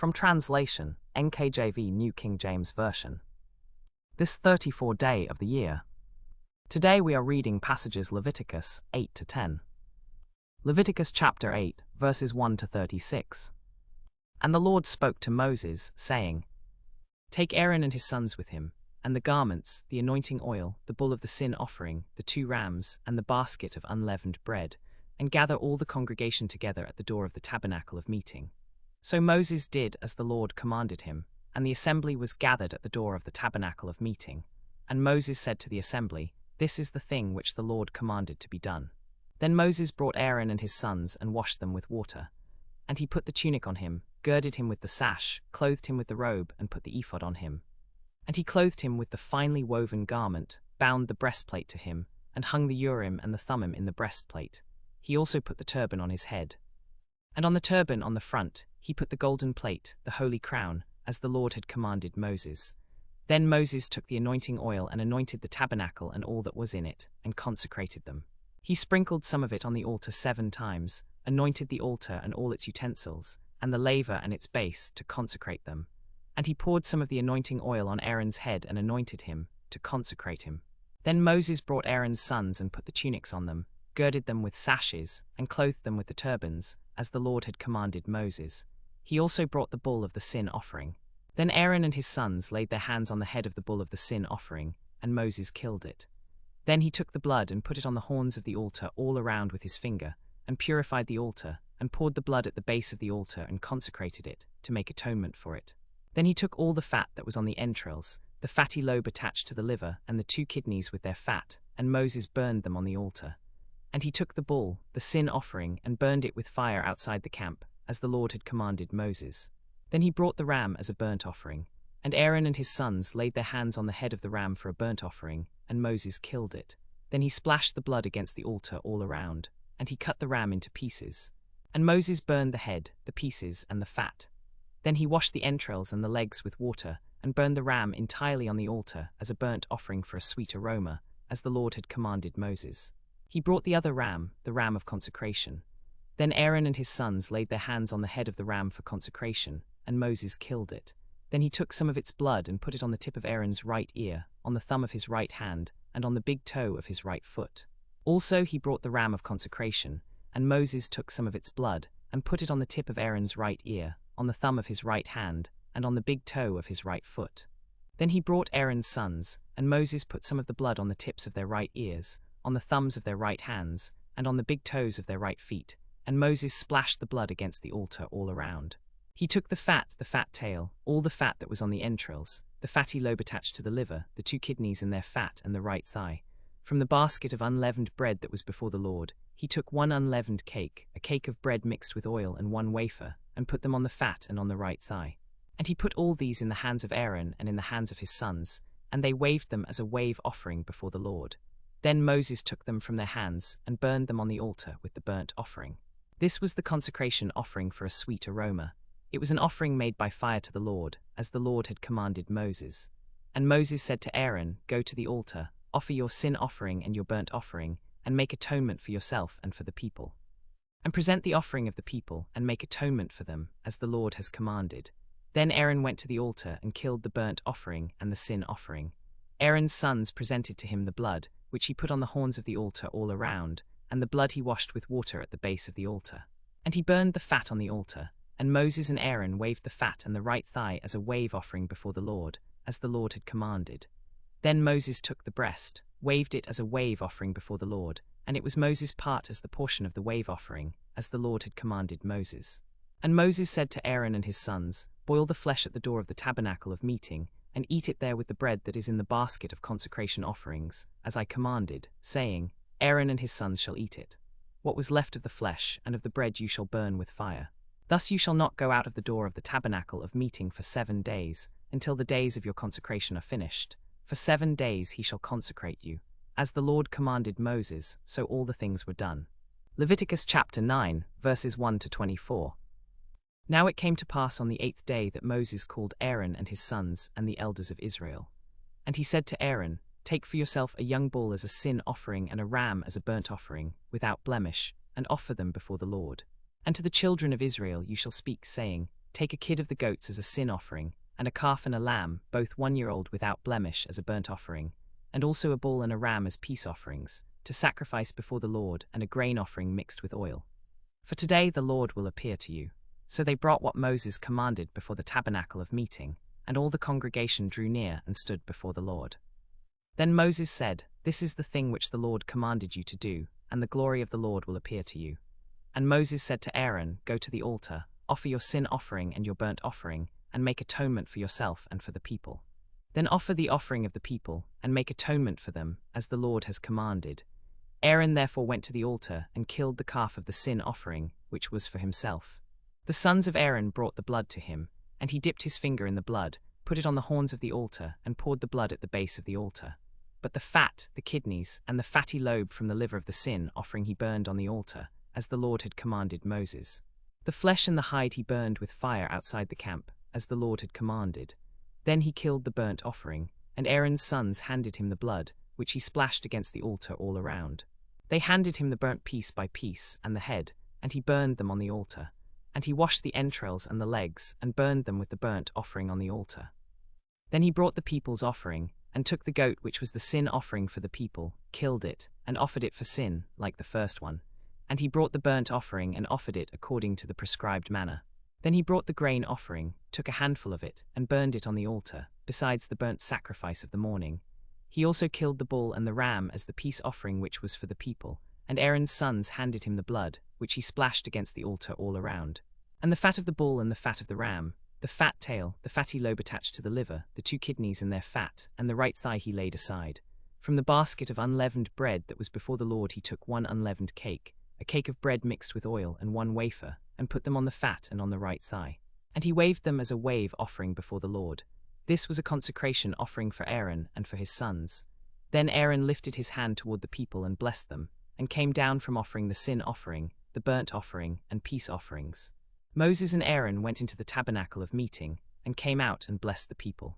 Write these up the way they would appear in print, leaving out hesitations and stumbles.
From translation, NKJV New King James Version. This 34th day of the year. Today we are reading passages Leviticus 8 to 10. Leviticus chapter 8, verses 1 to 36. And the Lord spoke to Moses, saying, Take Aaron and his sons with him, and the garments, the anointing oil, the bull of the sin offering, the 2 rams, and the basket of unleavened bread, and gather all the congregation together at the door of the tabernacle of meeting. So Moses did as the Lord commanded him, and the assembly was gathered at the door of the tabernacle of meeting. And Moses said to the assembly, This is the thing which the Lord commanded to be done. Then Moses brought Aaron and his sons and washed them with water. And he put the tunic on him, girded him with the sash, clothed him with the robe, and put the ephod on him. And he clothed him with the finely woven garment, bound the breastplate to him, and hung the Urim and the Thummim in the breastplate. He also put the turban on his head. And on the turban on the front, he put the golden plate, the holy crown, as the Lord had commanded Moses. Then Moses took the anointing oil and anointed the tabernacle and all that was in it, and consecrated them. He sprinkled some of it on the altar 7 times, anointed the altar and all its utensils, and the laver and its base, to consecrate them. And he poured some of the anointing oil on Aaron's head and anointed him, to consecrate him. Then Moses brought Aaron's sons and put the tunics on them, girded them with sashes, and clothed them with the turbans, as the Lord had commanded Moses. He also brought the bull of the sin offering. Then Aaron and his sons laid their hands on the head of the bull of the sin offering, and Moses killed it. Then he took the blood and put it on the horns of the altar all around with his finger, and purified the altar, and poured the blood at the base of the altar and consecrated it, to make atonement for it. Then he took all the fat that was on the entrails, the fatty lobe attached to the liver, and the 2 kidneys with their fat, and Moses burned them on the altar. And he took the bull, the sin offering, and burned it with fire outside the camp, as the Lord had commanded Moses. Then he brought the ram as a burnt offering, and Aaron and his sons laid their hands on the head of the ram for a burnt offering, and Moses killed it. Then he splashed the blood against the altar all around, and he cut the ram into pieces. And Moses burned the head, the pieces, and the fat. Then he washed the entrails and the legs with water, and burned the ram entirely on the altar as a burnt offering for a sweet aroma, as the Lord had commanded Moses. He brought the other ram, the ram of consecration. Then Aaron and his sons laid their hands on the head of the ram for consecration, and Moses killed it. Then he took some of its blood and put it on the tip of Aaron's right ear, on the thumb of his right hand, and on the big toe of his right foot. Also he brought the ram of consecration, and Moses took some of its blood, and put it on the tip of Aaron's right ear, on the thumb of his right hand, and on the big toe of his right foot. Then he brought Aaron's sons, and Moses put some of the blood on the tips of their right ears, on the thumbs of their right hands, and on the big toes of their right feet, and Moses splashed the blood against the altar all around. He took the fat tail, all the fat that was on the entrails, the fatty lobe attached to the liver, the 2 kidneys and their fat, and the right thigh. From the basket of unleavened bread that was before the Lord, he took 1 unleavened cake, a cake of bread mixed with oil, and 1 wafer, and put them on the fat and on the right thigh. And he put all these in the hands of Aaron and in the hands of his sons, and they waved them as a wave offering before the Lord. Then Moses took them from their hands and burned them on the altar with the burnt offering. This was the consecration offering for a sweet aroma. It was an offering made by fire to the Lord, as the Lord had commanded Moses. And Moses said to Aaron, Go to the altar, offer your sin offering and your burnt offering, and make atonement for yourself and for the people. And present the offering of the people, and make atonement for them, as the Lord has commanded. Then Aaron went to the altar and killed the burnt offering and the sin offering. Aaron's sons presented to him the blood, which he put on the horns of the altar all around, and the blood he washed with water at the base of the altar. And he burned the fat on the altar, and Moses and Aaron waved the fat and the right thigh as a wave offering before the Lord, as the Lord had commanded. Then Moses took the breast, waved it as a wave offering before the Lord, and it was Moses' part as the portion of the wave offering, as the Lord had commanded Moses. And Moses said to Aaron and his sons, Boil the flesh at the door of the tabernacle of meeting, and eat it there with the bread that is in the basket of consecration offerings, as I commanded, saying, Aaron and his sons shall eat it. What was left of the flesh and of the bread you shall burn with fire. Thus you shall not go out of the door of the tabernacle of meeting for 7 days, until the days of your consecration are finished. For 7 days he shall consecrate you. As the Lord commanded Moses, so all the things were done. Leviticus chapter 9, verses 1 to 24. Now it came to pass on the 8th day that Moses called Aaron and his sons and the elders of Israel. And he said to Aaron, Take for yourself a young bull as a sin offering and a ram as a burnt offering, without blemish, and offer them before the Lord. And to the children of Israel you shall speak, saying, take a kid of the goats as a sin offering, and a calf and a lamb, both 1-year-old without blemish, as a burnt offering, and also a bull and a ram as peace offerings, to sacrifice before the Lord, and a grain offering mixed with oil. For today the Lord will appear to you. So they brought what Moses commanded before the tabernacle of meeting, and all the congregation drew near and stood before the Lord. Then Moses said, "This is the thing which the Lord commanded you to do, and the glory of the Lord will appear to you." And Moses said to Aaron, "Go to the altar, offer your sin offering and your burnt offering, and make atonement for yourself and for the people. Then offer the offering of the people, and make atonement for them, as the Lord has commanded." Aaron therefore went to the altar and killed the calf of the sin offering, which was for himself. The sons of Aaron brought the blood to him, and he dipped his finger in the blood, put it on the horns of the altar, and poured the blood at the base of the altar. But the fat, the kidneys, and the fatty lobe from the liver of the sin offering he burned on the altar, as the Lord had commanded Moses. The flesh and the hide he burned with fire outside the camp, as the Lord had commanded. Then he killed the burnt offering, and Aaron's sons handed him the blood, which he splashed against the altar all around. They handed him the burnt piece by piece, and the head, and he burned them on the altar. And he washed the entrails and the legs, and burned them with the burnt offering on the altar. Then he brought the people's offering, and took the goat which was the sin offering for the people, killed it, and offered it for sin, like the first one. And he brought the burnt offering and offered it according to the prescribed manner. Then he brought the grain offering, took a handful of it, and burned it on the altar, besides the burnt sacrifice of the morning. He also killed the bull and the ram as the peace offering which was for the people, and Aaron's sons handed him the blood, which he splashed against the altar all around. And the fat of the bull and the fat of the ram, the fat tail, the fatty lobe attached to the liver, the 2 kidneys and their fat, and the right thigh he laid aside. From the basket of unleavened bread that was before the Lord he took 1 unleavened cake, a cake of bread mixed with oil, and 1 wafer, and put them on the fat and on the right thigh. And he waved them as a wave offering before the Lord. This was a consecration offering for Aaron and for his sons. Then Aaron lifted his hand toward the people and blessed them, and came down from offering the sin offering, the burnt offering, and peace offerings. Moses and Aaron went into the tabernacle of meeting, and came out and blessed the people.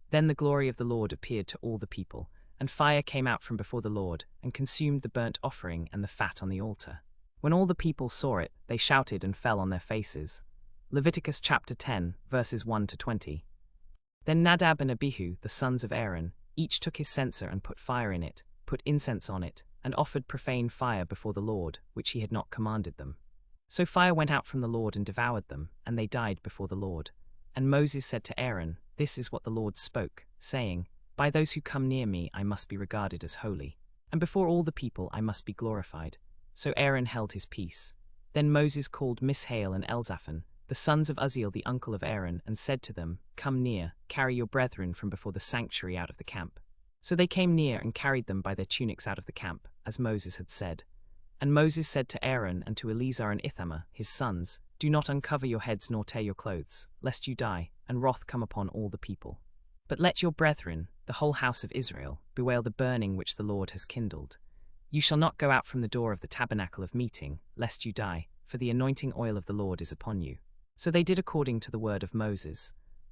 Then the glory of the Lord appeared to all the people, and fire came out from before the Lord, and consumed the burnt offering and the fat on the altar. When all the people saw it, they shouted and fell on their faces. Leviticus chapter 10, verses 1 to 20. Then Nadab and Abihu, the sons of Aaron, each took his censer and put fire in it, put incense on it, and offered profane fire before the Lord, which he had not commanded them. So fire went out from the Lord and devoured them, and they died before the Lord. And Moses said to Aaron, "This is what the Lord spoke, saying, By those who come near me I must be regarded as holy, and before all the people I must be glorified." So Aaron held his peace. Then Moses called Mishael and Elzaphan, the sons of Uzziel the uncle of Aaron, and said to them, "Come near, carry your brethren from before the sanctuary out of the camp." So they came near and carried them by their tunics out of the camp, as Moses had said. And Moses said to Aaron and to Eleazar and Ithamar, his sons, "Do not uncover your heads nor tear your clothes, lest you die, and wrath come upon all the people. But let your brethren, the whole house of Israel, bewail the burning which the Lord has kindled. You shall not go out from the door of the tabernacle of meeting, lest you die, for the anointing oil of the Lord is upon you." So they did according to the word of Moses.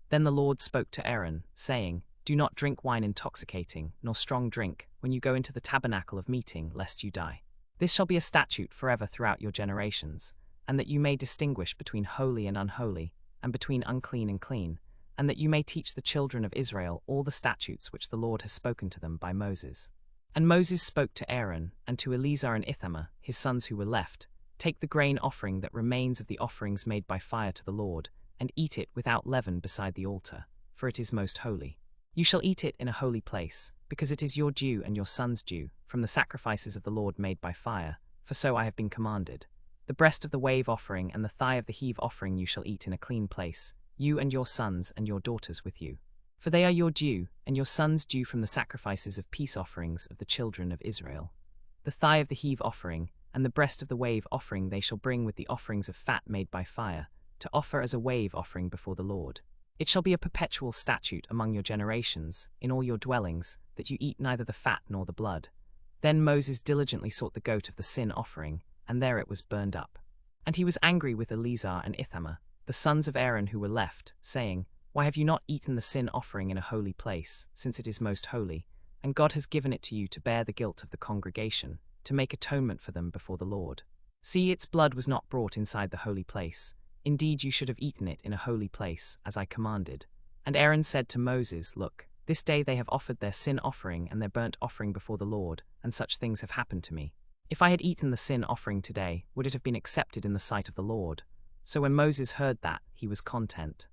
Then the Lord spoke to Aaron, saying, "Do not drink wine intoxicating, nor strong drink, when you go into the tabernacle of meeting, lest you die. This shall be a statute forever throughout your generations, and that you may distinguish between holy and unholy, and between unclean and clean, and that you may teach the children of Israel all the statutes which the Lord has spoken to them by Moses." And Moses spoke to Aaron, and to Eleazar and Ithamar, his sons who were left, "Take the grain offering that remains of the offerings made by fire to the Lord, and eat it without leaven beside the altar, for it is most holy. You shall eat it in a holy place, because it is your due and your son's due, from the sacrifices of the Lord made by fire, for so I have been commanded. The breast of the wave offering and the thigh of the heave offering you shall eat in a clean place, you and your sons and your daughters with you. For they are your due, and your sons' due from the sacrifices of peace offerings of the children of Israel. The thigh of the heave offering, and the breast of the wave offering they shall bring with the offerings of fat made by fire, to offer as a wave offering before the Lord. It shall be a perpetual statute among your generations, in all your dwellings, that you eat neither the fat nor the blood." Then Moses diligently sought the goat of the sin offering, and there it was burned up. And he was angry with Eleazar and Ithamar, the sons of Aaron who were left, saying, "Why have you not eaten the sin offering in a holy place, since it is most holy, and God has given it to you to bear the guilt of the congregation, to make atonement for them before the Lord? See, its blood was not brought inside the holy place. Indeed, you should have eaten it in a holy place, as I commanded. And Aaron said to Moses, Look, this day they have offered their sin offering and their burnt offering before the Lord, and such things have happened to me. If I had eaten the sin offering today, would it have been accepted in the sight of the Lord? So when Moses heard that, he was content.